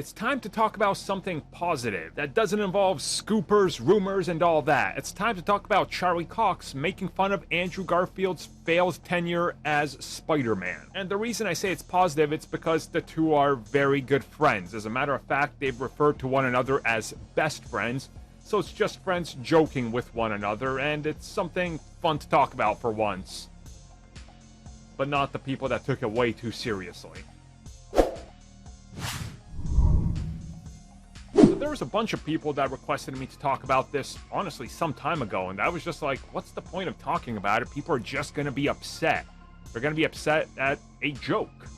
It's time to talk about something positive that doesn't involve scoopers, rumors, and all that. It's time to talk about Charlie Cox making fun of Andrew Garfield's failed tenure as Spider-Man. And the reason I say it's positive, it's because the two are very good friends. As a matter of fact, they've referred to one another as best friends, so it's just friends joking with one another, and it's something fun to talk about for once. But not the people that took it way too seriously. There was a bunch of people that requested me to talk about this, honestly, some time ago, and I was just like, what's the point of talking about it? People are just going to be upset. They're going to be upset at a joke,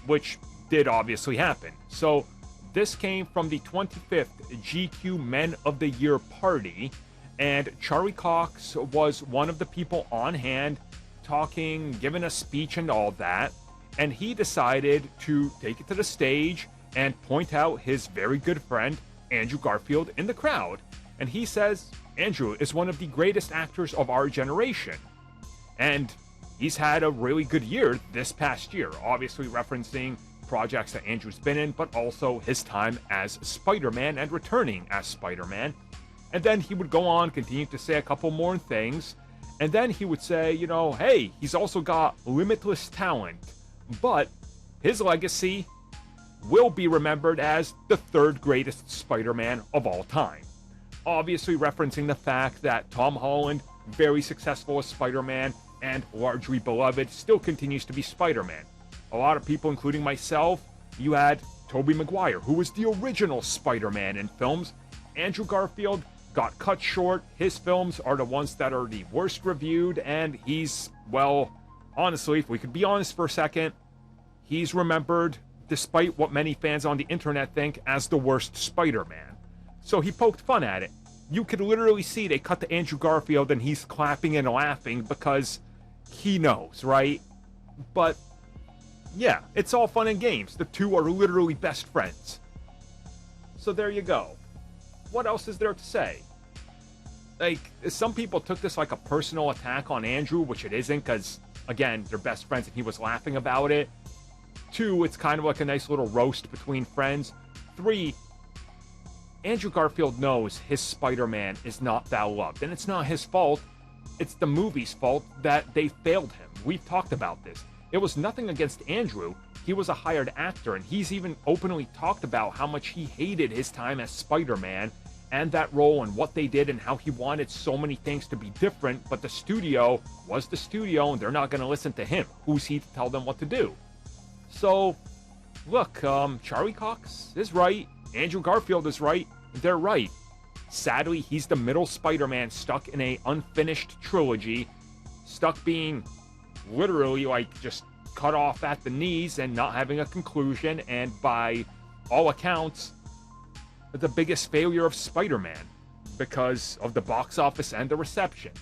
which did obviously happen. So this came from the 25th GQ Men of the Year party, and Charlie Cox was one of the people on hand talking, giving a speech and all that, and he decided to take it to the stage and point out his very good friend, Andrew Garfield, in the crowd. And he says Andrew is one of the greatest actors of our generation. And he's had a really good year this past year, obviously referencing projects that Andrew's been in, but also his time as Spider-Man and returning as Spider-Man. And then he would go on, continue to say a couple more things, and then he would say, you know, hey, he's also got limitless talent, but his legacy will be remembered as the third greatest Spider-Man of all time. Obviously referencing the fact that Tom Holland, very successful as Spider-Man and largely beloved, still continues to be Spider-Man. A lot of people, including myself, you had Tobey Maguire, who was the original Spider-Man in films. Andrew Garfield got cut short. His films are the ones that are the worst reviewed, and he's, well, honestly, if we could be honest for a second, he's remembered, despite what many fans on the internet think, as the worst Spider-Man. So he poked fun at it. You could literally see they cut to Andrew Garfield and he's clapping and laughing because he knows, right? But yeah, it's all fun and games. The two are literally best friends. So there you go. What else is there to say? Like, some people took this like a personal attack on Andrew, which it isn't, because, again, they're best friends and he was laughing about it. 2, it's kind of like a nice little roast between friends. 3, Andrew Garfield knows his Spider-Man is not that loved, and it's not his fault. It's the movie's fault that they failed him. We've talked about this. It was nothing against Andrew. He was a hired actor, and he's even openly talked about how much he hated his time as Spider-Man and that role and what they did and how he wanted so many things to be different, but the studio was the studio, and they're not going to listen to him. Who's he to tell them what to do? So, look, Charlie Cox is right, Andrew Garfield is right, they're right. Sadly, he's the middle Spider-Man stuck in a unfinished trilogy, stuck being literally, like, just cut off at the knees and not having a conclusion, and by all accounts, the biggest failure of Spider-Man because of the box office and the reception.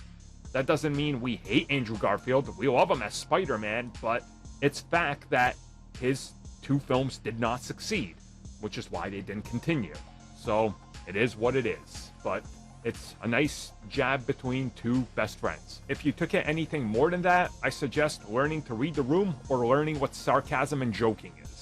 That doesn't mean we hate Andrew Garfield, we love him as Spider-Man, but it's fact that his 2 films did not succeed, which is why they didn't continue. So, it is what it is, but it's a nice jab between 2 best friends. If you took it anything more than that, I suggest learning to read the room or learning what sarcasm and joking is.